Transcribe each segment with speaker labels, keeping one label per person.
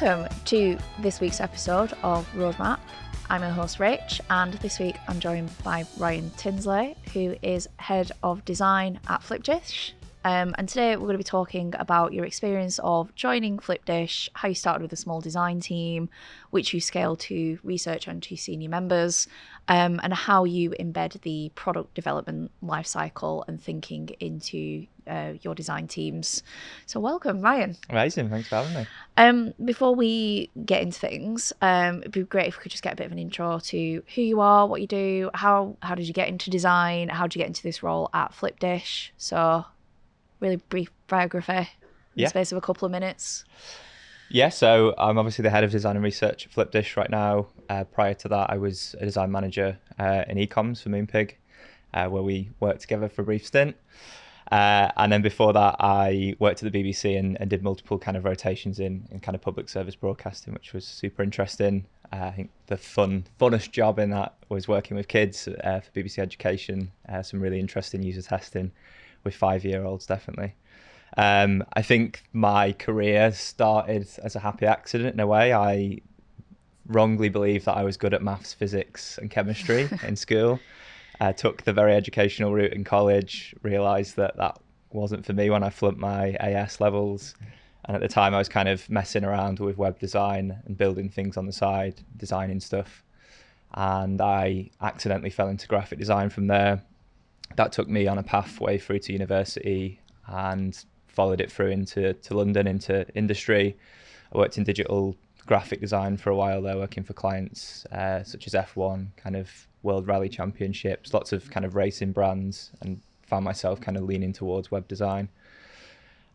Speaker 1: Welcome to this week's episode of Roadmap. I'm your host Rach, and this week I'm joined by Ryan Tinsley, who is Head of Design at Flipdish. And today we're going to be talking about your experience of joining Flipdish, how you started with a small design team, which you scaled to research and to senior members, and how you embed the product development lifecycle and thinking into your design teams. So welcome, Ryan.
Speaker 2: Amazing, thanks for having me.
Speaker 1: Before we get into things, it'd be great if we could just get a bit of an intro to who you are, what you do, how did you get into design, how did you get into this role at Flipdish? So really brief biography in the space of a couple of minutes.
Speaker 2: Yeah, so I'm obviously the head of design and research at Flipdish right now. Prior to that, I was a design manager in e-coms for Moonpig, where we worked together for a brief stint. And then before that, I worked at the BBC and did multiple kind of rotations in kind of public service broadcasting, which was super interesting. I think the funnest job in that was working with kids for BBC Education, some really interesting user testing with 5-year-olds, definitely. I think my career started as a happy accident in a way. I wrongly believed that I was good at maths, physics and chemistry in school. I took the very educational route in college, realised that wasn't for me when I flunked my AS levels. And at the time I was kind of messing around with web design and building things on the side, designing stuff. And I accidentally fell into graphic design from there. That took me on a pathway through to university and followed it through into London, into industry. I worked in digital graphic design for a while there, working for clients such as F1, kind of World Rally Championships, lots of kind of racing brands, and found myself kind of leaning towards web design.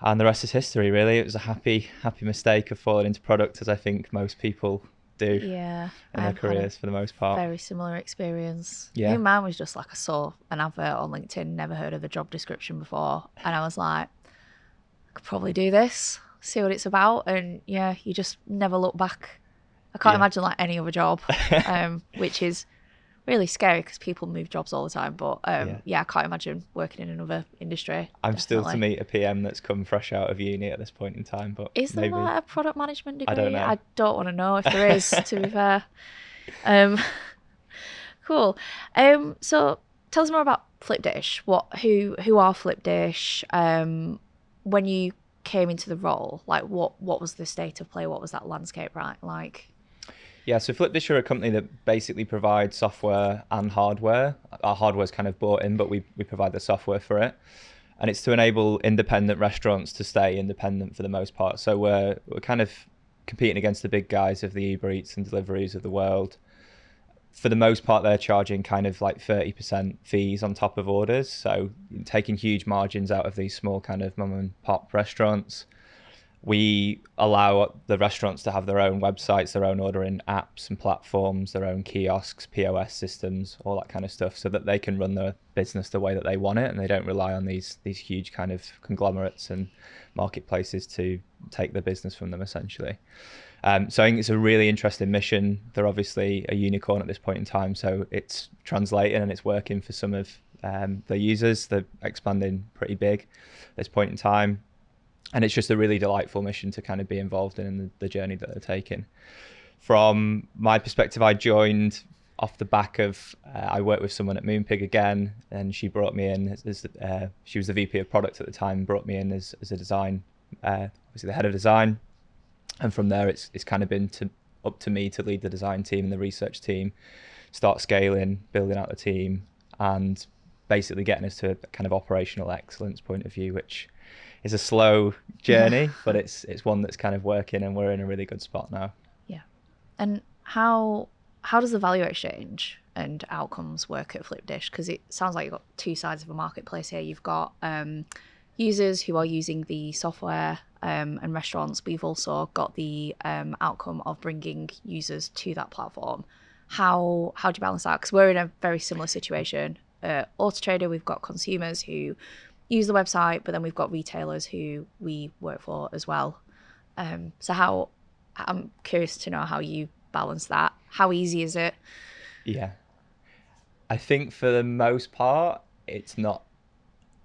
Speaker 2: And the rest is history, really. It was a happy mistake of falling into product, as I think most people do in their careers for the most part.
Speaker 1: Very similar experience.
Speaker 2: Yeah.
Speaker 1: Mine was just like I saw an advert on LinkedIn, never heard of the job description before, and I was like, I could probably do this, see what it's about, and yeah, you just never look back. I can't imagine like any other job, which is really scary because people move jobs all the time, but I can't imagine working in another industry.
Speaker 2: I'm
Speaker 1: definitely.
Speaker 2: still to meet a PM that's come fresh out of uni at this point in time, but
Speaker 1: is there
Speaker 2: maybe
Speaker 1: a product management degree?
Speaker 2: I don't know.
Speaker 1: I don't want to know if there is, to be fair. Cool. So tell us more about Flipdish. Who are Flipdish? When you came into the role, like what was the state of play? What was that landscape like?
Speaker 2: Yeah, so Flipdish are a company that basically provides software and hardware. Our hardware is kind of bought in, but we provide the software for it. And it's to enable independent restaurants to stay independent for the most part. So we're kind of competing against the big guys of the Uber Eats and deliveries of the world. For the most part, they're charging kind of like 30% fees on top of orders. So taking huge margins out of these small kind of mum and pop restaurants. We allow the restaurants to have their own websites, their own ordering apps and platforms, their own kiosks, POS systems, all that kind of stuff, so that they can run their business the way that they want it, and they don't rely on these huge kind of conglomerates and marketplaces to take the business from them, essentially. So I think it's a really interesting mission. They're obviously a unicorn at this point in time, so it's translating and it's working for some of their users. They're expanding pretty big at this point in time. And it's just a really delightful mission to kind of be involved in the journey that they're taking. From my perspective, I joined off the back of, I worked with someone at Moonpig again, and she brought me in as she was the VP of product at the time, brought me in as a design, obviously the head of design. And from there, it's kind of been up to me to lead the design team and the research team, start scaling, building out the team, and basically getting us to a kind of operational excellence point of view, which is a slow journey, but it's one that's kind of working, and we're in a really good spot now.
Speaker 1: Yeah. And how does the value exchange and outcomes work at Flipdish? Because it sounds like you've got two sides of a marketplace here. You've got users who are using the software and restaurants, but you've also got the outcome of bringing users to that platform. How do you balance that? Because we're in a very similar situation. Autotrader, we've got consumers who use the website, but then we've got retailers who we work for as well. So I'm curious to know how you balance that. How easy is it?
Speaker 2: Yeah. I think for the most part, it's not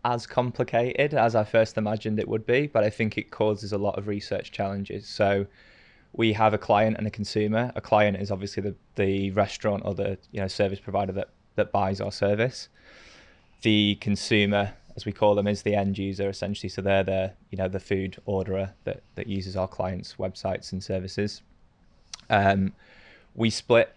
Speaker 2: as complicated as I first imagined it would be, but I think it causes a lot of research challenges. So We have a client and a consumer. A client is obviously the restaurant or the service provider that buys our service. The consumer, as we call them, is the end user essentially. So they're the food orderer that uses our clients' websites and services. We split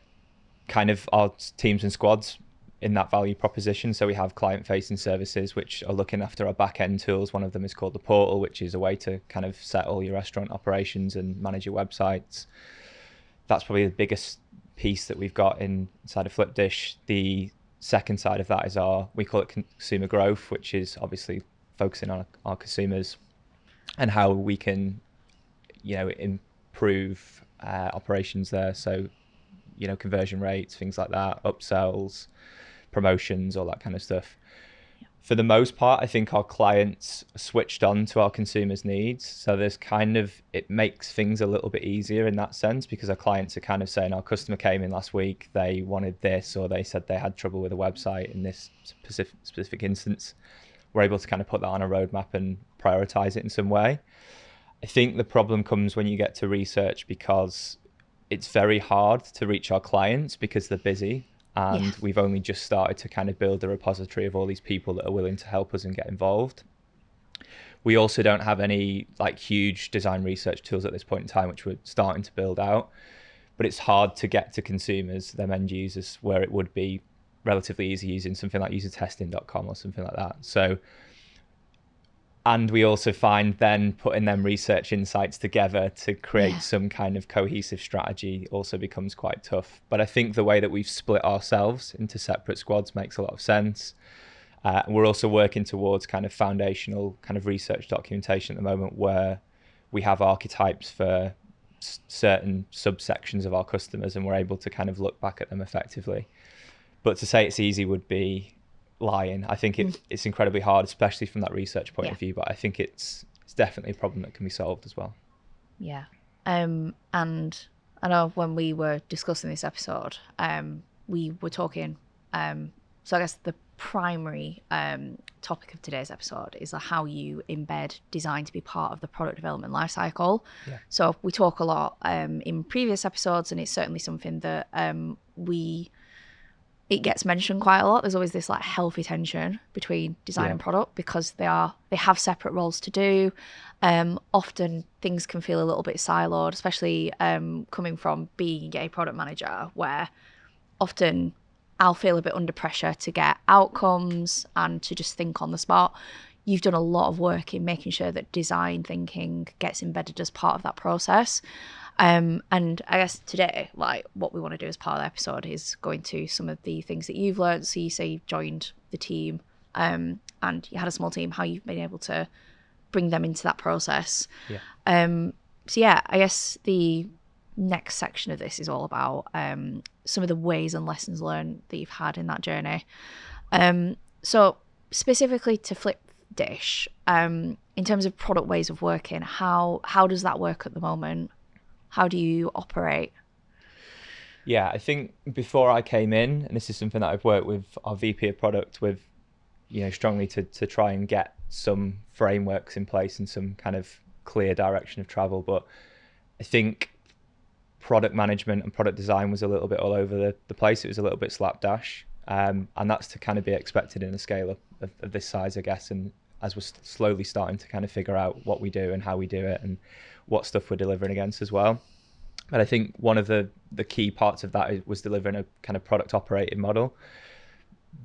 Speaker 2: kind of our teams and squads in that value proposition. So we have client-facing services which are looking after our back-end tools. One of them is called the portal, which is a way to kind of set all your restaurant operations and manage your websites. That's probably the biggest piece that we've got inside of Flipdish. The second side of that is we call it consumer growth, which is obviously focusing on our consumers and how we can, improve operations there. So, conversion rates, things like that, upsells, promotions, all that kind of stuff. For the most part, I think our clients switched on to our consumers' needs. So it makes things a little bit easier in that sense, because our clients are kind of saying, our customer came in last week, they wanted this, or they said they had trouble with a website in this specific instance. We're able to kind of put that on a roadmap and prioritize it in some way. I think the problem comes when you get to research, because it's very hard to reach our clients because they're busy. And we've only just started to kind of build a repository of all these people that are willing to help us and get involved. We also don't have any huge design research tools at this point in time, which we're starting to build out. But it's hard to get to consumers, them end users, where it would be relatively easy using something like usertesting.com or something like that. So, and we also find then putting them research insights together to create some kind of cohesive strategy also becomes quite tough. But I think the way that we've split ourselves into separate squads makes a lot of sense. We're also working towards kind of foundational kind of research documentation at the moment, where we have archetypes for certain subsections of our customers, and we're able to kind of look back at them effectively. But to say it's easy would be lying. I think it's incredibly hard, especially from that research point of view, but I think it's definitely a problem that can be solved as well. And
Speaker 1: I know when we were discussing this episode, we were talking, so I guess the primary topic of today's episode is how you embed design to be part of the product development lifecycle. So we talk a lot in previous episodes, and it's certainly something that it gets mentioned quite a lot. There's always this healthy tension between design and product, because they have separate roles to do. Often things can feel a little bit siloed, especially coming from being a product manager, where often I'll feel a bit under pressure to get outcomes and to just think on the spot. You've done a lot of work in making sure that design thinking gets embedded as part of that process. And I guess today, what we want to do as part of the episode is go into some of the things that you've learned. So you say you've joined the team, and you had a small team, how you've been able to bring them into that process. I guess the next section of this is all about some of the ways and lessons learned that you've had in that journey. So specifically to Flipdish, in terms of product ways of working, how does that work at the moment? How do you operate?
Speaker 2: I think before I came in, and this is something that I've worked with our VP of product with, strongly to try and get some frameworks in place and some kind of clear direction of travel. But I think product management and product design was a little bit all over the place. It was a little bit slapdash. And that's to kind of be expected in a scale of this size, I guess. And as we're slowly starting to kind of figure out what we do and how we do it and what stuff we're delivering against as well. But I think one of the key parts of that was delivering a kind of product operating model,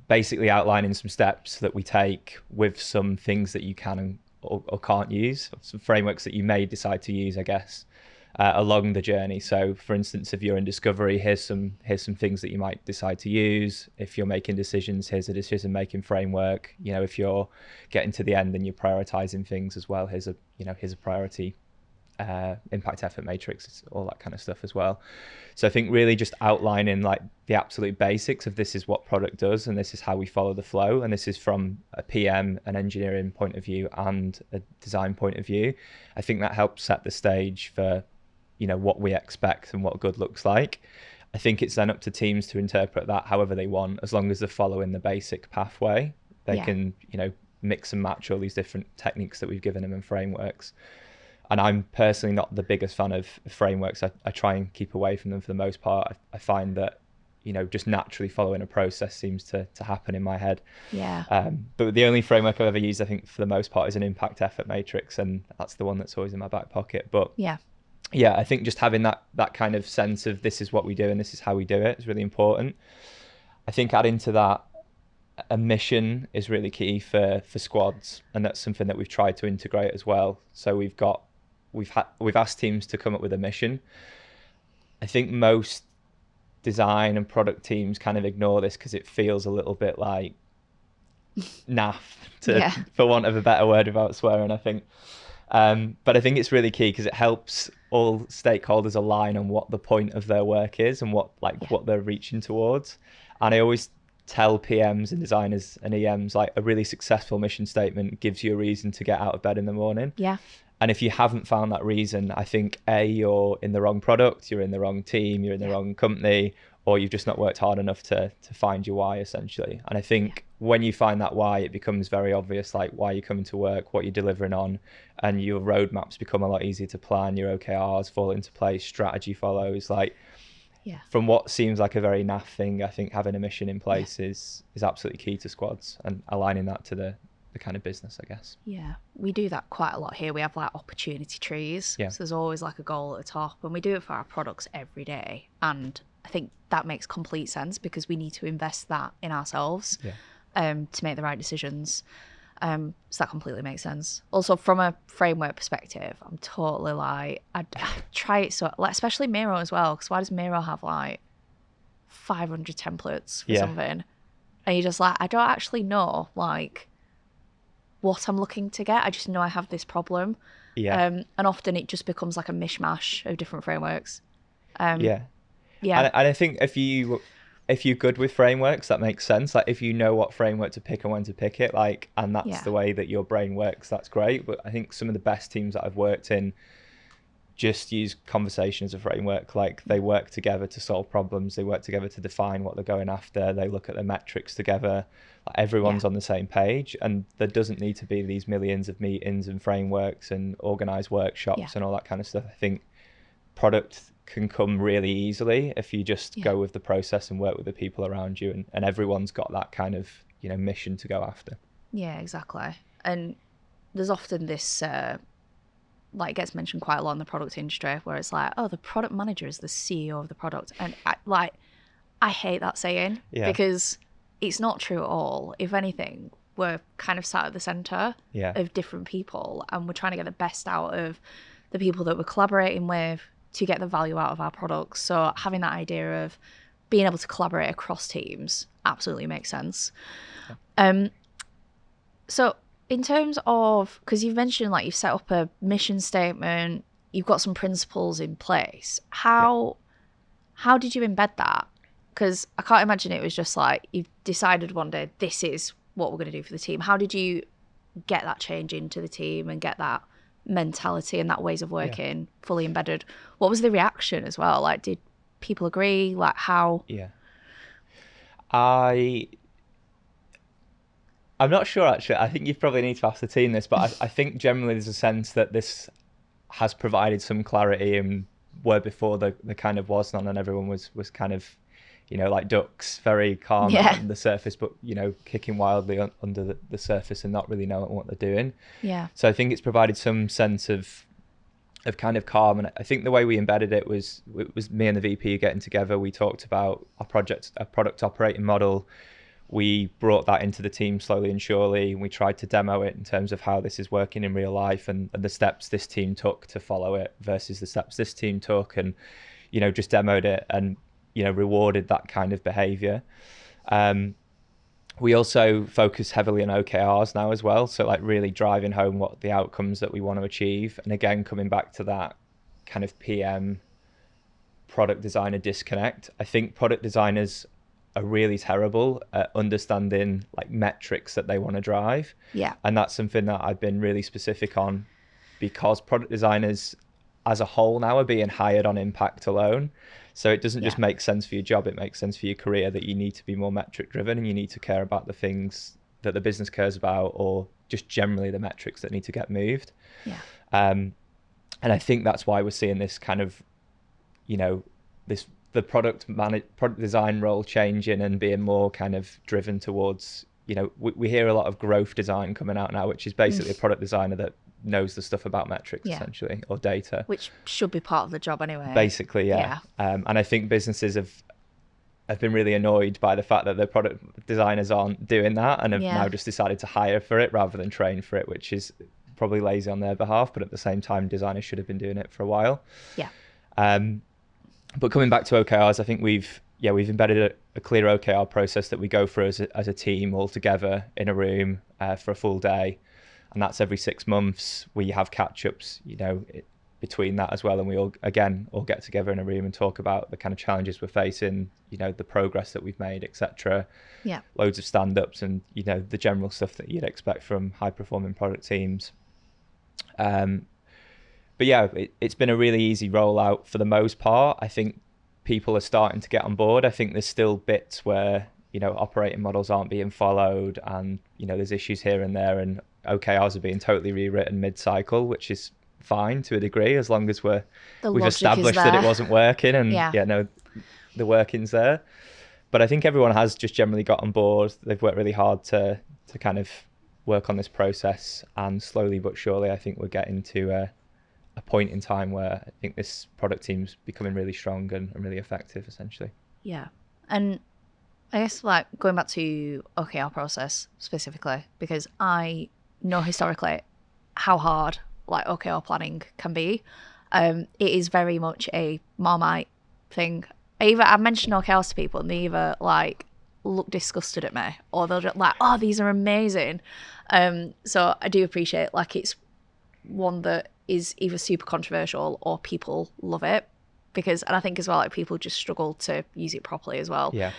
Speaker 2: basically outlining some steps that we take with some things that you can or can't use, some frameworks that you may decide to use, I guess, along the journey. So for instance, if you're in discovery, here's some things that you might decide to use. If you're making decisions, here's a decision making framework. If you're getting to the end and you're prioritizing things as well, here's a priority impact effort matrix, all that kind of stuff as well. So I think really just outlining the absolute basics of this is what product does, and this is how we follow the flow, and this is from a PM, an engineering point of view, and a design point of view. I think that helps set the stage for what we expect and what good looks like. I think it's then up to teams to interpret that however they want, as long as they're following the basic pathway. They can mix and match all these different techniques that we've given them and frameworks. And I'm personally not the biggest fan of frameworks. I try and keep away from them for the most part. I find that, just naturally following a process seems to happen in my head.
Speaker 1: Yeah.
Speaker 2: But the only framework I've ever used, I think, for the most part, is an impact effort matrix, and that's the one that's always in my back pocket. But
Speaker 1: yeah,
Speaker 2: I think just having that kind of sense of this is what we do and this is how we do it is really important. I think adding to that, a mission is really key for squads, and that's something that we've tried to integrate as well. So we've asked teams to come up with a mission. I think most design and product teams kind of ignore this because it feels a little bit like naff, for want of a better word without swearing, I think. But I think it's really key because it helps all stakeholders align on what the point of their work is and what they're reaching towards. And I always tell PMs and designers and EMs, like, a really successful mission statement gives you a reason to get out of bed in the morning.
Speaker 1: Yeah.
Speaker 2: And if you haven't found that reason, I think you're in the wrong product, you're in the wrong team, you're in the wrong company, or you've just not worked hard enough to find your why, essentially. And I think when you find that why, it becomes very obvious, like, why you're coming to work, what you're delivering on, and your roadmaps become a lot easier to plan, your OKRs fall into place, strategy follows. From what seems like a very naff thing, I think having a mission in place is absolutely key to squads, and aligning that to the kind of business, I guess.
Speaker 1: Yeah, we do that quite a lot here. We have opportunity trees. So there's always a goal at the top, and we do it for our products every day. And I think that makes complete sense because we need to invest that in ourselves to make the right decisions. So that completely makes sense. Also, from a framework perspective, I'm totally I try it, so especially Miro as well, because why does Miro have 500 templates for something? And you're just I don't actually know what I'm looking to get. I just know I have this problem. And often it just becomes a mishmash of different frameworks. And I think if you're good with frameworks, that makes sense. If you know what framework to pick and when to pick it, and that's the way that your brain works, that's great. But I think some of the best teams that I've worked in just use conversation as a framework. They work together to solve problems. They work together to define what they're going after. They look at the metrics together. Everyone's on the same page, and there doesn't need to be these millions of meetings and frameworks and organized workshops and all that kind of stuff. I think product can come really easily if you just go with the process and work with the people around you, and everyone's got that kind of mission to go after. Yeah, exactly. And there's often this it gets mentioned quite a lot in the product industry where it's the product manager is the CEO of the product, and I hate that saying because it's not true at all. If anything, we're kind of sat at the center of different people, and we're trying to get the best out of the people that we're collaborating with to get the value out of our products. So having that idea of being able to collaborate across teams absolutely makes sense. So in terms of, because you've mentioned you've set up a mission statement, you've got some principles in place. How did you embed that? Because I can't imagine it was just you decided one day, this is what we're going to do for the team. How did you get that change into the team and get that mentality and that ways of working fully embedded? What was the reaction as well? Did people agree? How?
Speaker 2: I'm not sure, actually. I think you probably need to ask the team this, but I think generally there's a sense that this has provided some clarity, and where before there kind of was none, and everyone was kind of like ducks, very calm on the surface, but kicking wildly under the surface and not really knowing what they're doing. So I think it's provided some sense of kind of calm. And I think the way we embedded it was me and the VP getting together. We talked about our product operating model. We brought that into the team slowly and surely, and we tried to demo it in terms of how this is working in real life, and the steps this team took to follow it versus the steps this team took, and just demoed it and rewarded that kind of behavior. We also focus heavily on OKRs now as well, so really driving home what the outcomes that we want to achieve. And again, coming back to that kind of PM product designer disconnect, I think product designers are really terrible at understanding metrics that they want to drive. And that's something that I've been really specific on, because product designers as a whole now are being hired on impact alone. So it doesn't just make sense for your job, it makes sense for your career that you need to be more metric driven, and you need to care about the things that the business cares about, or just generally the metrics that need to get moved. And I think that's why we're seeing this kind of, the product design role changing and being more kind of driven towards, we hear a lot of growth design coming out now, which is basically a product designer that knows the stuff about metrics, essentially, or data.
Speaker 1: Which should be part of the job anyway.
Speaker 2: Basically, yeah. And I think businesses have been really annoyed by the fact that the product designers aren't doing that and have now just decided to hire for it rather than train for it, which is probably lazy on their behalf, but at the same time, designers should have been doing it for a while.
Speaker 1: Yeah.
Speaker 2: But coming back to OKRs, I think we've embedded a clear OKR process that we go through as a team all together in a room for a full day. And that's every 6 months. We have catch-ups, between that as well. And we all get together in a room and talk about the kind of challenges we're facing, the progress that we've made, etc.
Speaker 1: Yeah.
Speaker 2: Loads of stand-ups and, the general stuff that you'd expect from high-performing product teams. But yeah, it's been a really easy rollout for the most part. I think people are starting to get on board. I think there's still bits where, operating models aren't being followed and, there's issues here and there, and OKRs are being totally rewritten mid-cycle, which is fine to a degree, as long as we've established that it wasn't working and the working's there. But I think everyone has just generally got on board. They've worked really hard to kind of work on this process, and slowly but surely I think we're getting to a point in time where I think this product team's becoming really strong and really effective, essentially.
Speaker 1: Yeah. And I guess going back to OKR process specifically, because I know historically how hard OKR planning can be. It is very much a Marmite thing. I mention OKRs to people and they either look disgusted at me, or they'll just oh, these are amazing. So I do appreciate it's one that is either super controversial or people love it, and I think as well people just struggle to use it properly as well.
Speaker 2: Yeah.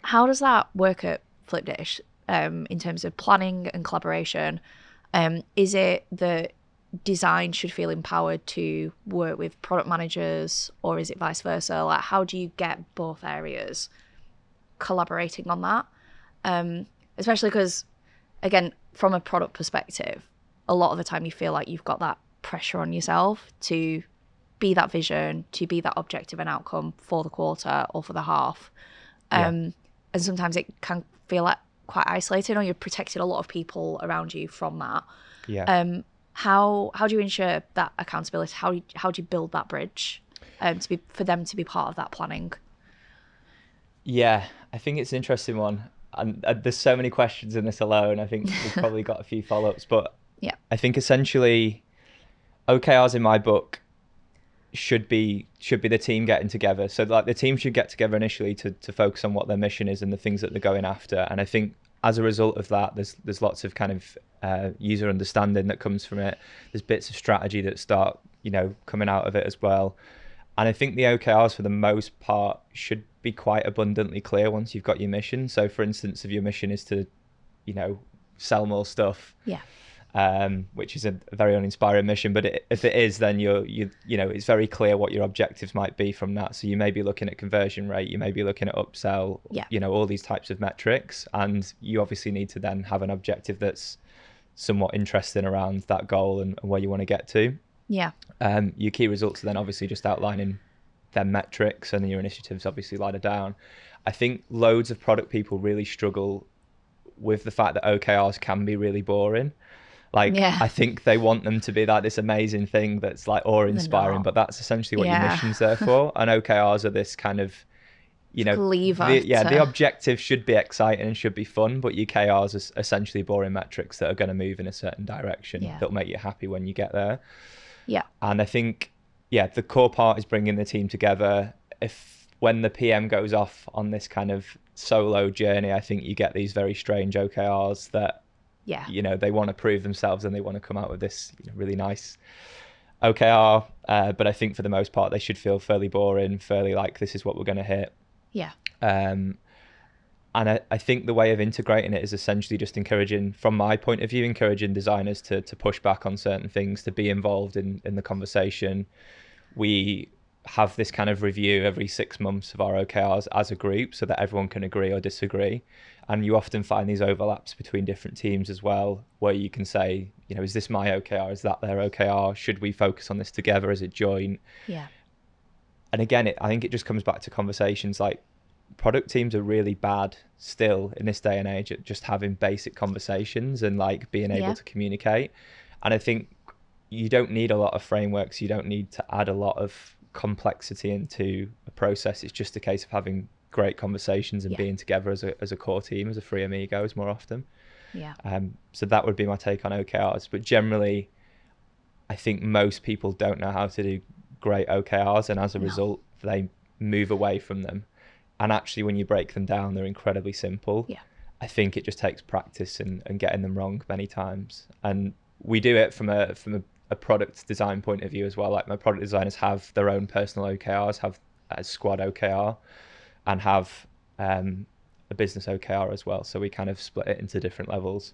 Speaker 1: How does that work at Flipdish in terms of planning and collaboration? Is it that design should feel empowered to work with product managers, or is it vice versa? How do you get both areas collaborating on that? Especially because, again, from a product perspective, a lot of the time you feel like you've got that pressure on yourself to be that vision, to be that objective and outcome for the quarter or for the half. And sometimes it can feel quite isolating, or you're protecting a lot of people around you from that.
Speaker 2: Yeah.
Speaker 1: How do you ensure that accountability? How do you build that bridge for them to be part of that planning?
Speaker 2: Yeah, I think it's an interesting one, and there's so many questions in this alone. I think we've probably got a few follow-ups, but I think essentially OKRs in my book should be the team getting together. So the team should get together initially to focus on what their mission is and the things that they're going after. And I think as a result of that, there's lots of kind of user understanding that comes from it. There's bits of strategy that start, coming out of it as well. And I think the OKRs for the most part should be quite abundantly clear once you've got your mission. So for instance, if your mission is to, sell more stuff, which is a very uninspiring mission, but if it is, then it's very clear what your objectives might be from that. So you may be looking at conversion rate, you may be looking at upsell, all these types of metrics, and you obviously need to then have an objective that's somewhat interesting around that goal and where you want to get to.
Speaker 1: Yeah.
Speaker 2: Your key results are then obviously just outlining their metrics, and your initiatives obviously lie down. I think loads of product people really struggle with the fact that OKRs can be really boring. I think they want them to be this amazing thing that's awe-inspiring, but that's essentially what your mission's there for. And OKRs are this kind of, the objective should be exciting and should be fun, but your KRs are essentially boring metrics that are going to move in a certain direction that'll make you happy when you get there.
Speaker 1: Yeah.
Speaker 2: And I think, the core part is bringing the team together. When the PM goes off on this kind of solo journey, I think you get these very strange OKRs that, they want to prove themselves and they want to come out with this really nice OKR. But I think for the most part, they should feel fairly boring, fairly this is what we're going to hit.
Speaker 1: Yeah.
Speaker 2: And I think the way of integrating it is essentially just encouraging, from my point of view, encouraging designers to push back on certain things, to be involved in the conversation. We have this kind of review every 6 months of our OKRs as a group so that everyone can agree or disagree. And you often find these overlaps between different teams as well, where you can say, you know, is this my OKR? Is that their OKR? Should we focus on this together as a joint?
Speaker 1: Yeah.
Speaker 2: And again, I think it just comes back to conversations. Like, product teams are really bad still in this day and age at just having basic conversations and like being able to communicate. And I think you don't need a lot of frameworks. You don't need to add a lot of complexity into a process. It's just a case of having great conversations and being together as a core team, as a free amigos more often. So that would be my take on OKRs. But generally, I think most people don't know how to do great OKRs, and as a result, they move away from them. And actually, when you break them down, they're incredibly simple. I think it just takes practice and getting them wrong many times. And we do it from a product design point of view as well. Like, my product designers have their own personal OKRs, have a squad OKR, and have a business OKR as well. So we kind of split it into different levels.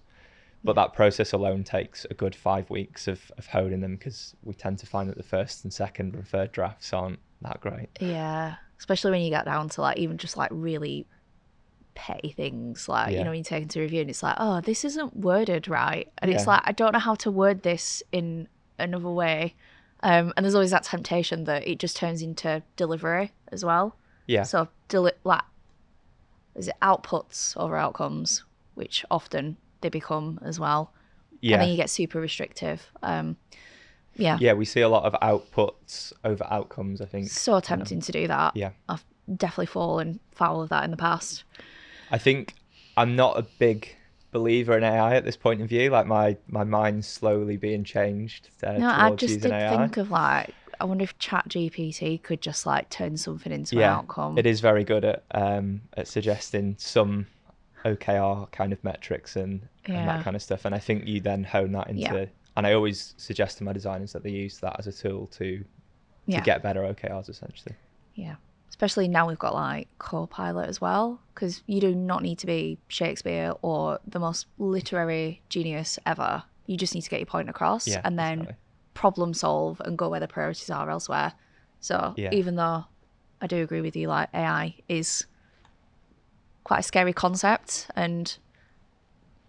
Speaker 2: But that process alone takes a good 5 weeks of honing them, because we tend to find that the first and second and third drafts aren't that great.
Speaker 1: Yeah, especially when you get down to like even just like really petty things, like, you know, when you take into review and it's like, oh, this isn't worded right. And it's like, I don't know how to word this in another way. And there's always that temptation that it just turns into delivery as well. So like, is it outputs over outcomes, which often they become as well. And then you get super restrictive. We see
Speaker 2: a lot of outputs over outcomes, I think.
Speaker 1: So tempting to do that. I've definitely fallen foul of that in the past.
Speaker 2: I think I'm not a big believer in AI at this point of view. Like, my mind's slowly being changed
Speaker 1: I
Speaker 2: towards
Speaker 1: just
Speaker 2: using
Speaker 1: did
Speaker 2: AI.
Speaker 1: think of like, I wonder if ChatGPT could just like turn something into an outcome.
Speaker 2: It is very good at suggesting some OKR kind of metrics and that kind of stuff. And I think you then hone that into, and I always suggest to my designers that they use that as a tool to get better OKRs, essentially.
Speaker 1: Especially now we've got like Copilot as well, because you do not need to be Shakespeare or the most literary genius ever. You just need to get your point across and then problem solve and go where the priorities are elsewhere. So even though I do agree with you, like, AI is quite a scary concept, and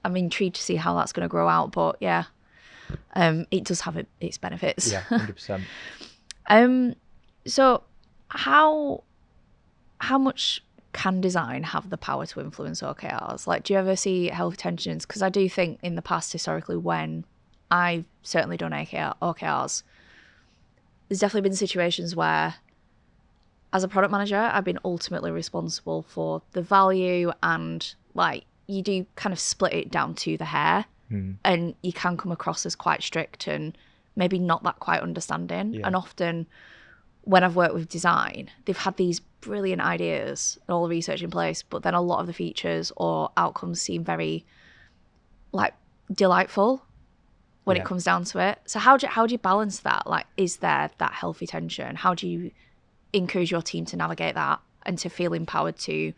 Speaker 1: I'm intrigued to see how that's going to grow out. But it does have its benefits.
Speaker 2: 100%.
Speaker 1: So how much can design have the power to influence OKRs? Like, do you ever see healthy tensions? Because I do think in the past, historically, when I've certainly done OKRs, there's definitely been situations where, as a product manager, I've been ultimately responsible for the value, and like, you do kind of split it down to the hair, and you can come across as quite strict and maybe not that quite understanding. And often when I've worked with design, they've had these brilliant ideas and all the research in place, but then a lot of the features or outcomes seem very like delightful when it comes down to it. So how do you balance that? Like, is there that healthy tension? How do you encourage your team to navigate that and to feel empowered to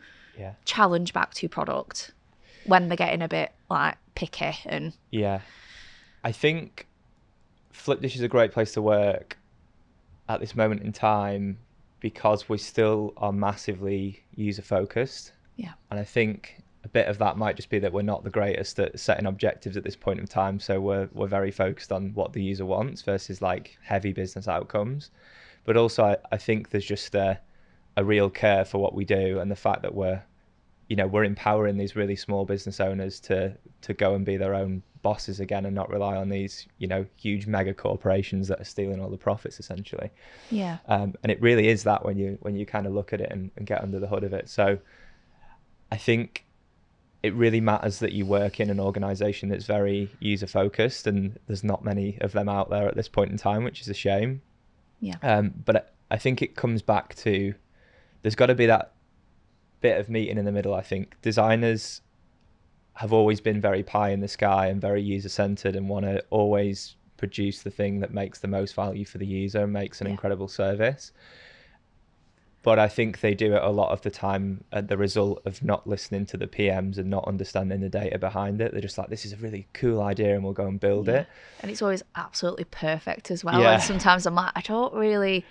Speaker 1: challenge back to product when they're getting a bit like picky? And
Speaker 2: I think Flipdish is a great place to work at this moment in time, because we still are massively user focused. And I think a bit of that might just be that we're not the greatest at setting objectives at this point in time. So we're very focused on what the user wants versus like heavy business outcomes. But also I think there's just a real care for what we do, and the fact that we're empowering these really small business owners to go and be their own bosses again, and not rely on these, huge mega corporations that are stealing all the profits, essentially. And it really is that when you kind of look at it and get under the hood of it. So I think it really matters that you work in an organization that's very user focused, and there's not many of them out there at this point in time, which is a shame. But I think it comes back to, there's got to be that bit of meeting in the middle. I think designers have always been very pie in the sky and very user centered, and want to always produce the thing that makes the most value for the user and makes an incredible service. But I think they do it a lot of the time at the result of not listening to the PMs and not understanding the data behind it. They're just like, this is a really cool idea and we'll go and build it.
Speaker 1: And it's always absolutely perfect as well. And sometimes I'm like, I don't really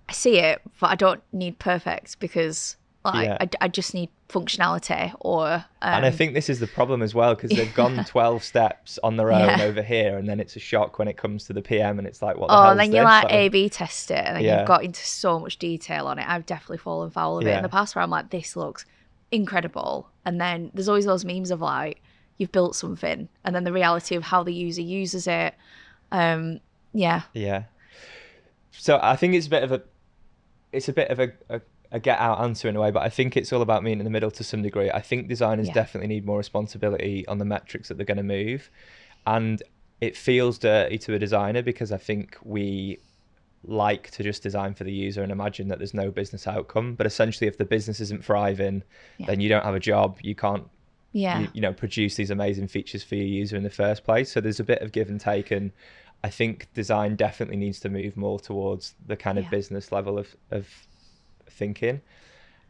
Speaker 1: I see it, but I don't need perfect because like
Speaker 2: Yeah.
Speaker 1: I just need functionality or
Speaker 2: And I think this is the problem as well, because they've gone 12 steps on their own
Speaker 1: yeah.
Speaker 2: over here, and then it's a shock when it comes to the PM, and it's like, what the
Speaker 1: Oh,
Speaker 2: hell
Speaker 1: and
Speaker 2: is
Speaker 1: then you
Speaker 2: this?
Speaker 1: like A/B test it, and then
Speaker 2: Yeah.
Speaker 1: you've got into so much detail on it. I've definitely fallen foul of it in the past, where I'm like, this looks incredible, and then there's always those memes of like, you've built something, and then the reality of how the user uses it. Yeah.
Speaker 2: Yeah. So I think it's a bit of a get out answer in a way, but I think it's all about meeting in the middle to some degree. I think designers definitely need more responsibility on the metrics that they're going to move, and it feels dirty to a designer because I think we like to just design for the user and imagine that there's no business outcome. But essentially, if the business isn't thriving, then you don't have a job. You can't produce these amazing features for your user in the first place. So there's a bit of give and take, and I think design definitely needs to move more towards the kind of business level of thinking.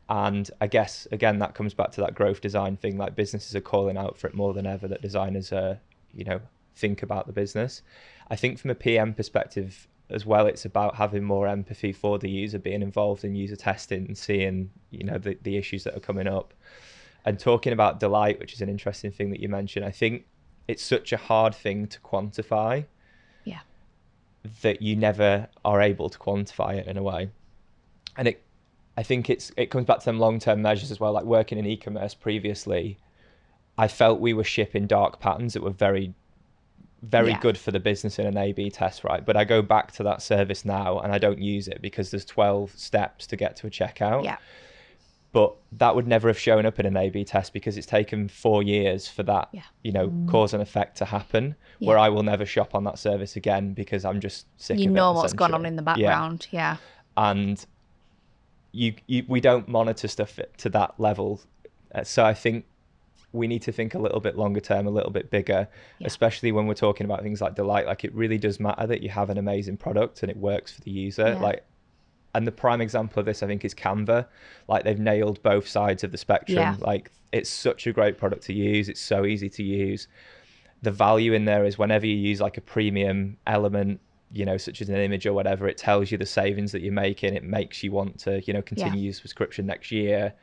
Speaker 2: And I guess again that comes back to that growth design thing. Like, businesses are calling out for it more than ever, that designers are think about the business. I think from a PM perspective as well, it's about having more empathy for the user, being involved in user testing and seeing the issues that are coming up, and talking about delight, which is an interesting thing that you mentioned. I think it's such a hard thing to quantify that you never are able to quantify it in a way. And I think it comes back to them long-term measures as well. Like, working in e-commerce previously, I felt we were shipping dark patterns that were very, very good for the business in an A/B test, right? But I go back to that service now and I don't use it because there's 12 steps to get to a checkout.
Speaker 1: Yeah.
Speaker 2: But that would never have shown up in an A/B test because it's taken 4 years for that, cause and effect to happen, where I will never shop on that service again because I'm just sick of it.
Speaker 1: You know what's gone on in the background. Yeah.
Speaker 2: And we don't monitor stuff to that level. So I think we need to think a little bit longer term, a little bit bigger, especially when we're talking about things like delight. Like, it really does matter that you have an amazing product and it works for the user. And the prime example of this, I think, is Canva. Like, they've nailed both sides of the spectrum. Like, it's such a great product to use. It's so easy to use. The value in there is whenever you use like a premium element, such as an image or whatever, it tells you the savings that you're making. It makes you want to, continue your subscription next year.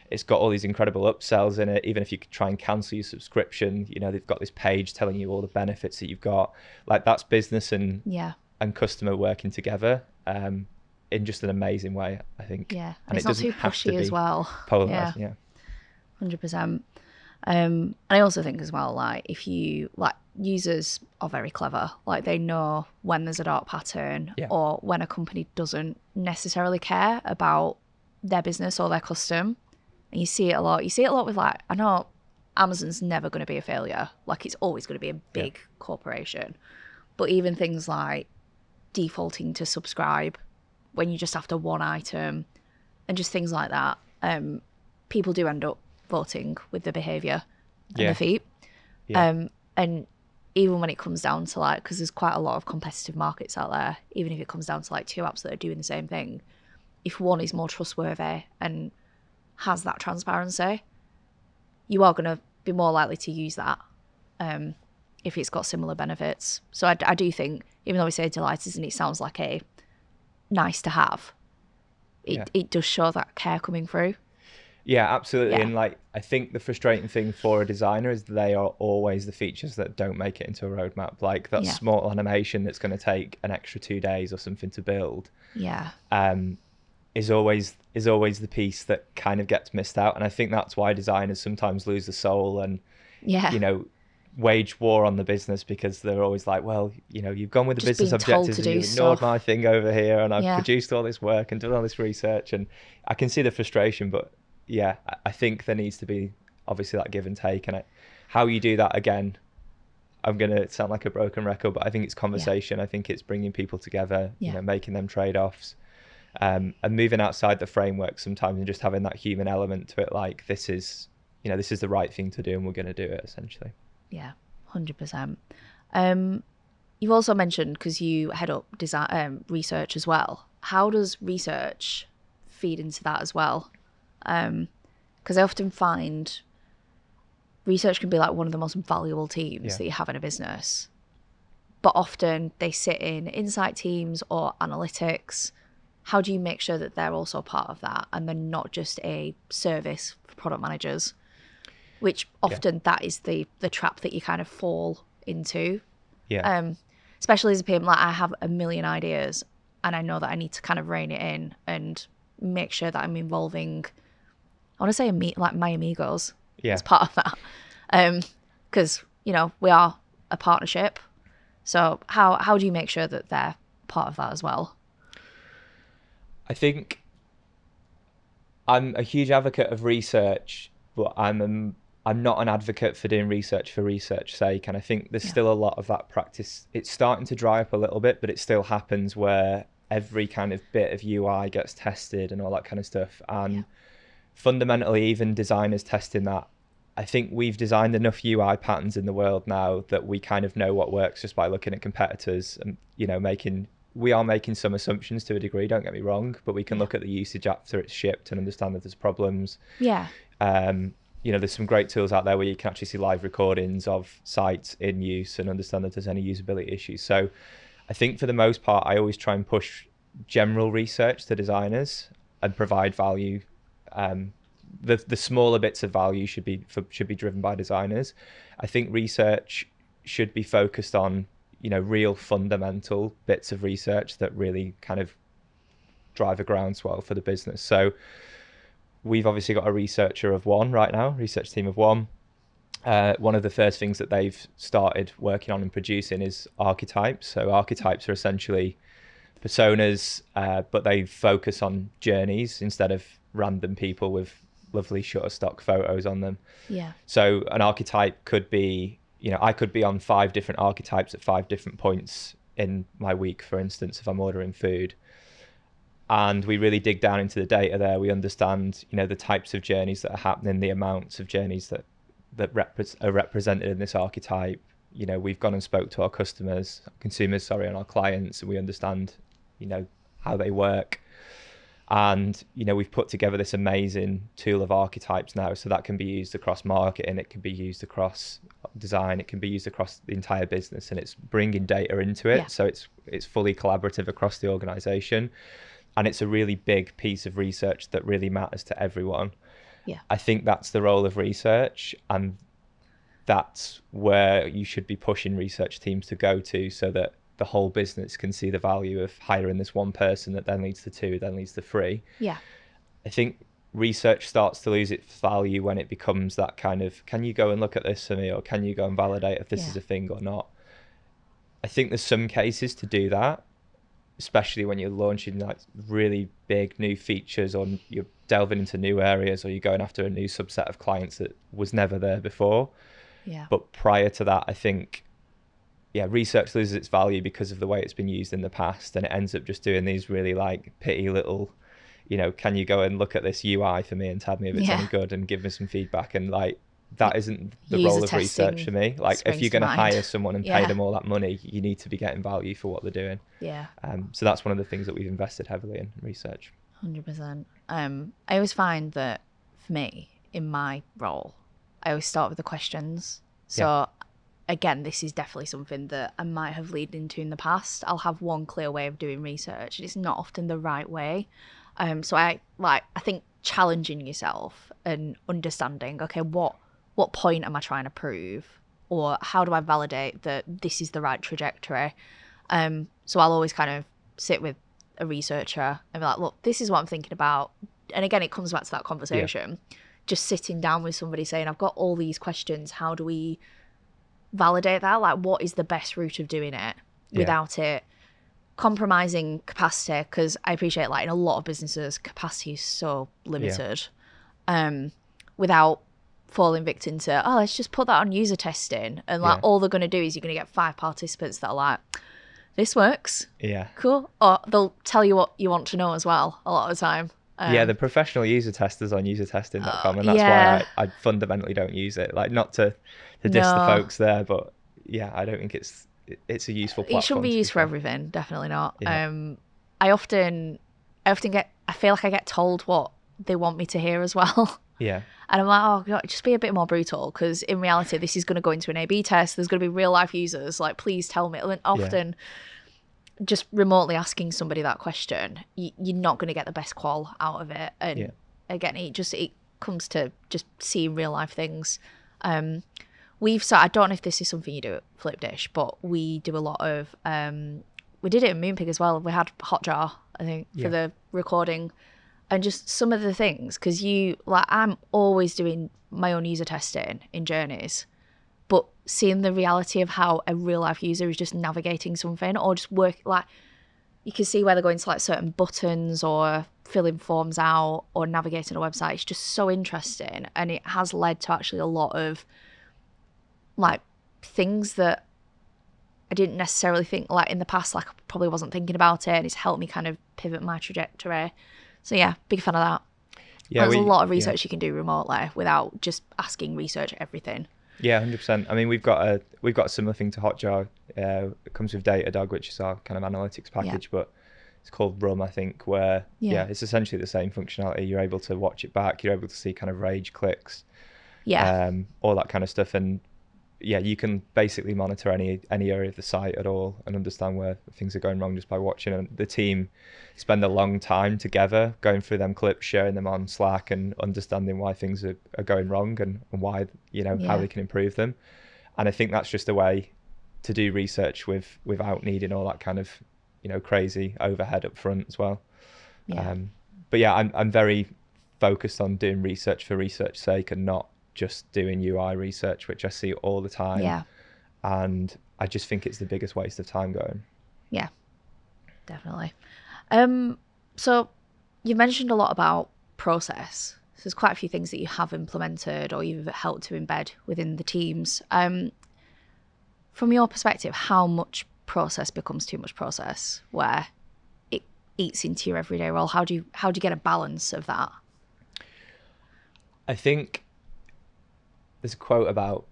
Speaker 2: It's got all these incredible upsells in it. Even if you could try and cancel your subscription, they've got this page telling you all the benefits that you've got. Like, that's business and customer working together. In just an amazing way, I think.
Speaker 1: Yeah,
Speaker 2: and
Speaker 1: it's not too pushy as well.
Speaker 2: Polarized,
Speaker 1: 100%. And I also think as well, like, if you like, users are very clever. Like, they know when there's a dark pattern or when a company doesn't necessarily care about their business or their custom. And you see it a lot. You see it a lot with, like, I know Amazon's never going to be a failure. Like, it's always going to be a big corporation. But even things like defaulting to subscribe when you just after one item and just things like that, people do end up voting with the behaviour and the feet. And even when it comes down to, like, because there's quite a lot of competitive markets out there, even if it comes down to like 2 apps that are doing the same thing, if one is more trustworthy and has that transparency, you are going to be more likely to use that if it's got similar benefits. So I do think, even though we say delight and it sounds like a nice to have, it does show that care coming through.
Speaker 2: Yeah, absolutely. And like, I think the frustrating thing for a designer is they are always the features that don't make it into a roadmap. Like, that small animation that's going to take an extra 2 days or something to build is always the piece that kind of gets missed out. And I think that's why designers sometimes lose the soul and wage war on the business, because they're always like, well, you've gone with the
Speaker 1: Just
Speaker 2: business objectives and you've ignored my thing over here, and I've produced all this work and done all this research, and I can see the frustration. But I think there needs to be obviously that give and take, and how you do that, again, I'm going to sound like a broken record, but I think it's conversation. I think it's bringing people together, making them trade-offs, and moving outside the framework sometimes, and just having that human element to it. Like, this is the right thing to do, and we're going to do it, essentially.
Speaker 1: Yeah, 100%. You've also mentioned, because you head up design research as well, how does research feed into that as well? Because I often find research can be like one of the most valuable teams that you have in a business, but often they sit in insight teams or analytics, how do you make sure that they're also part of that and they're not just a service for product managers, which often that is the trap that you kind of fall into. Especially as a PM, like I have a million ideas and I know that I need to kind of rein it in and make sure that I'm involving, I want to say like my amigos as part of that. Because, we are a partnership. So how do you make sure that they're part of that as well?
Speaker 2: I think I'm a huge advocate of research, but I'm not an advocate for doing research for research's sake. And I think there's still a lot of that practice. It's starting to dry up a little bit, but it still happens where every kind of bit of UI gets tested and all that kind of stuff. And fundamentally, even designers testing that, I think we've designed enough UI patterns in the world now that we kind of know what works just by looking at competitors and, we are making some assumptions to a degree, don't get me wrong, but we can look at the usage after it's shipped and understand that there's problems. There's some great tools out there where you can actually see live recordings of sites in use and understand that there's any usability issues. So I think for the most part, I always try and push general research to designers and provide value. The smaller bits of value should be driven by designers. I think research should be focused on real fundamental bits of research that really kind of drive a groundswell for the business. So we've obviously got a researcher of one right now, research team of one. One of the first things that they've started working on and producing is archetypes. So archetypes are essentially personas, but they focus on journeys instead of random people with lovely Shutterstock photos on them. So an archetype could be, I could be on 5 different archetypes at 5 different points in my week, for instance, if I'm ordering food. And we really dig down into the data there. We understand, the types of journeys that are happening, the amounts of journeys that are represented in this archetype. We've gone and spoke to our consumers, and our clients, and we understand, how they work. And, we've put together this amazing tool of archetypes now. So that can be used across marketing. It can be used across design. It can be used across the entire business, and it's bringing data into it. So it's fully collaborative across the organization. And it's a really big piece of research that really matters to everyone. I think that's the role of research, and that's where you should be pushing research teams to go to, so that the whole business can see the value of hiring this one person that then leads to 2, then leads to 3. I think research starts to lose its value when it becomes that kind of, can you go and look at this for me, or can you go and validate if this is a thing or not? I think there's some cases to do that, especially when you're launching like really big new features, or you're delving into new areas, or you're going after a new subset of clients that was never there before. But prior to that, I think research loses its value because of the way it's been used in the past, and it ends up just doing these really like pitty little, can you go and look at this UI for me and tell me if it's any good and give me some feedback, and like that isn't the role of research for me. Like if you're going to hire someone and pay them all that money, you need to be getting value for what they're doing. So that's one of the things that we've invested heavily in research.
Speaker 1: 100%. I always find that for me in my role, I always start with the questions. So again, this is definitely something that I might have leaned into in the past. I'll have one clear way of doing research, and it's not often the right way. So I think challenging yourself and understanding, okay, what point am I trying to prove, or how do I validate that this is the right trajectory? So I'll always kind of sit with a researcher and be like, look, this is what I'm thinking about. And again, it comes back to that conversation. Just sitting down with somebody saying, I've got all these questions. How do we validate that? Like, what is the best route of doing it without it compromising capacity? Because I appreciate, like, in a lot of businesses, capacity is so limited. Without falling victim to, let's just put that on user testing. And like all they're going to do is you're going to get 5 participants that are like, this works. Cool. Or they'll tell you what you want to know as well a lot of the time.
Speaker 2: The professional user testers on usertesting.com, and that's why I fundamentally don't use it. Like, not to diss the folks there, but I don't think it's a useful platform.
Speaker 1: It shouldn't be used for everything, definitely not. I often get, I feel like I get told what they want me to hear as well. And I'm like, oh God, just be a bit more brutal, because in reality this is going to go into an A/B test, there's going to be real life users, like, please tell me. And often just remotely asking somebody that question, you're not going to get the best qual out of it. And again, it comes to just seeing real life things. I don't know if this is something you do at Flipdish, but we do a lot of, we did it in Moonpig as well. We had Hotjar, I think, for the recording, and just some of the things, because I'm always doing my own user testing in journeys, but seeing the reality of how a real life user is just navigating something or just you can see where they're going to like certain buttons or filling forms out or navigating a website. It's just so interesting. And it has led to actually a lot of like things that I didn't necessarily think like in the past, like I probably wasn't thinking about it, and it's helped me kind of pivot my trajectory. So yeah, big fan of that. Yeah, there's a lot of research you can do remotely without just asking research everything.
Speaker 2: Yeah, 100%. I mean, we've got a similar thing to Hotjar. It comes with Datadog, which is our kind of analytics package, but it's called Rum, I think, where it's essentially the same functionality. You're able to watch it back. You're able to see kind of rage clicks, all that kind of stuff, and you can basically monitor any area of the site at all and understand where things are going wrong just by watching. And the team spend a long time together going through them clips, sharing them on Slack, and understanding why things are going wrong and why, how they can improve them. And I think that's just a way to do research without needing all that kind of, crazy overhead up front as well. But I'm very focused on doing research for research's sake and not just doing UI research, which I see all the time. Yeah. And I just think it's the biggest waste of time going.
Speaker 1: Yeah, definitely. So you mentioned a lot about process. So there's quite a few things that you have implemented or you've helped to embed within the teams. From your perspective, how much process becomes too much process where it eats into your everyday role? How do you get a balance of that?
Speaker 2: I think there's a quote about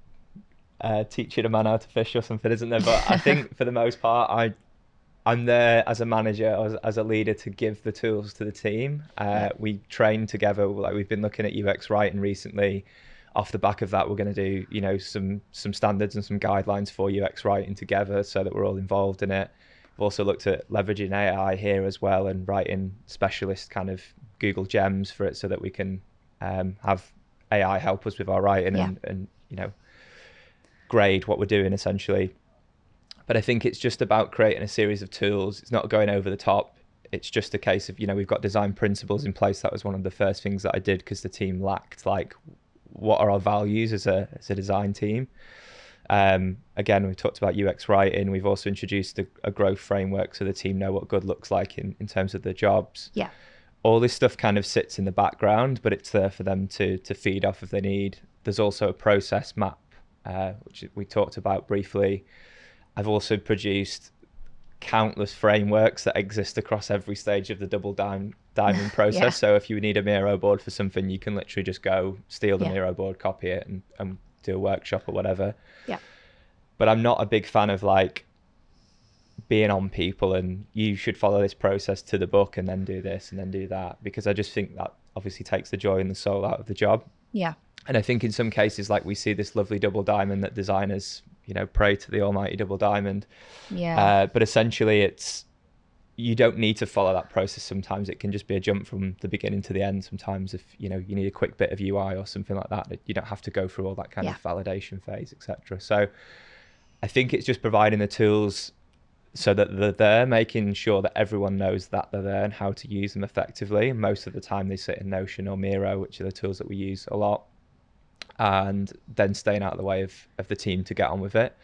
Speaker 2: teaching a man how to fish or something, isn't there? But I think for the most part, I'm there as a manager, as a leader, to give the tools to the team. We train together. Like we've been looking at UX writing recently. Off the back of that, we're going to do, some standards and some guidelines for UX writing together so that we're all involved in it. We've also looked at leveraging AI here as well and writing specialist kind of Google gems for it so that we can have AI help us with our writing and grade what we're doing essentially. But I think it's just about creating a series of tools. It's not going over the top. It's just a case of, we've got design principles in place. That was one of the first things that I did because the team lacked, like, what are our values as a design team? Again, we talked about UX writing. We've also introduced a growth framework so the team know what good looks like in terms of their jobs.
Speaker 1: Yeah.
Speaker 2: All this stuff kind of sits in the background, but it's there for them to feed off if they need. There's also a process map, which we talked about briefly. I've also produced countless frameworks that exist across every stage of the double diamond process. So if you need a Miro board for something, you can literally just go steal the Miro board, copy it, and do a workshop or whatever.
Speaker 1: Yeah.
Speaker 2: But I'm not a big fan of like being on people and you should follow this process to the book and then do this and then do that, because I just think that obviously takes the joy and the soul out of the job.
Speaker 1: Yeah.
Speaker 2: And I think in some cases, like we see this lovely double diamond that designers, pray to the almighty double diamond.
Speaker 1: Yeah.
Speaker 2: But essentially you don't need to follow that process. Sometimes it can just be a jump from the beginning to the end. Sometimes if, you need a quick bit of UI or something like that, you don't have to go through all that kind of validation phase, etc. So I think it's just providing the tools so that they're there, making sure that everyone knows that they're there and how to use them effectively. And most of the time they sit in Notion or Miro, which are the tools that we use a lot, and then staying out of the way of the team to get on with it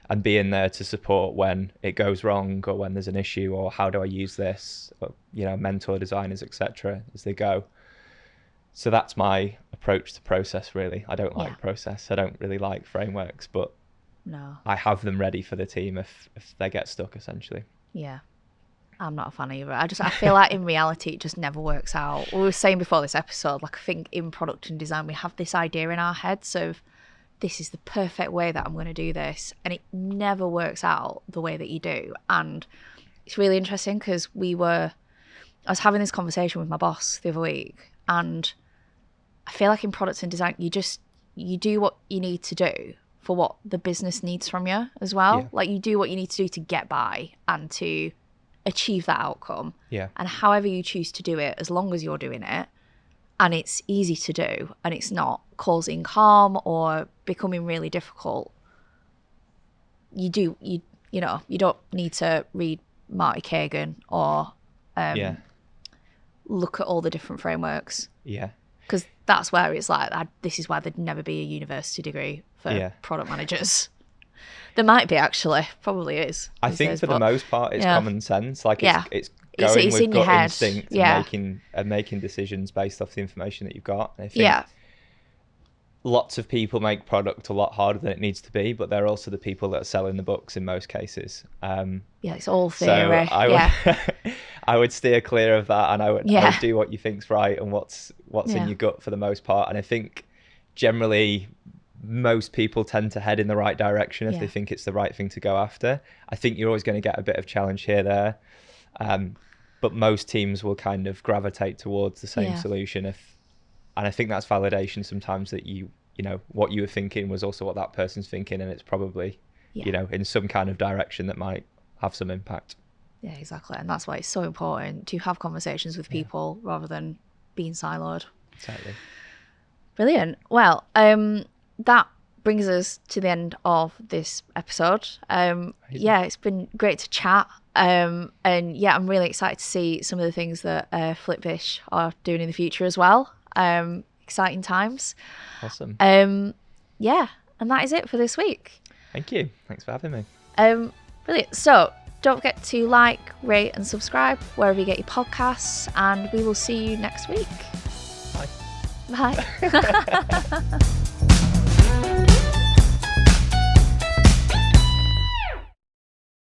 Speaker 2: and being there to support when it goes wrong or when there's an issue or how do I use this, or, mentor designers, etc. as they go. So that's my approach to process, really. I don't like process. I don't really like frameworks, but
Speaker 1: no,
Speaker 2: I have them ready for the team if they get stuck, essentially.
Speaker 1: Yeah. I'm not a fan either. I feel like in reality, it just never works out. We were saying before this episode, like I think in product and design, we have this idea in our heads of this is the perfect way that I'm going to do this. And it never works out the way that you do. And it's really interesting because I was having this conversation with my boss the other week, and I feel like in products and design, you do what you need to do for what the business needs from you as well. Yeah. Like you do what you need to do to get by and to achieve that outcome.
Speaker 2: Yeah.
Speaker 1: And however you choose to do it, as long as you're doing it and it's easy to do and it's not causing harm or becoming really difficult, you don't need to read Marty Kagan or look at all the different frameworks.
Speaker 2: Yeah.
Speaker 1: Because that's where it's like, this is why there'd never be a university degree for product managers. There might be, actually. Probably is.
Speaker 2: I think for the most part, it's common sense. Like it's going
Speaker 1: it's
Speaker 2: with
Speaker 1: in your
Speaker 2: gut
Speaker 1: head.
Speaker 2: instinct and making decisions based off the information that you've got. And I think lots of people make product a lot harder than it needs to be, but they're also the people that are selling the books in most cases.
Speaker 1: It's all theory.
Speaker 2: So I would steer clear of that, and I would do what you think's right and what's in your gut for the most part. And I think generally most people tend to head in the right direction if they think it's the right thing to go after. I think you're always going to get a bit of challenge here, there. But most teams will kind of gravitate towards the same solution. And I think that's validation sometimes that you know, what you were thinking was also what that person's thinking, and it's probably, in some kind of direction that might have some impact. Yeah,
Speaker 1: exactly. And that's why it's so important to have conversations with people rather than being siloed.
Speaker 2: Exactly.
Speaker 1: Brilliant. Well, that brings us to the end of this episode. It's been great to chat. And I'm really excited to see some of the things that Flipdish are doing in the future as well. Exciting times.
Speaker 2: Awesome.
Speaker 1: And that is it for this week.
Speaker 2: Thank you. Thanks for having me.
Speaker 1: Brilliant. So don't forget to like, rate and subscribe wherever you get your podcasts, and we will see you next week.
Speaker 2: Bye.
Speaker 1: Bye.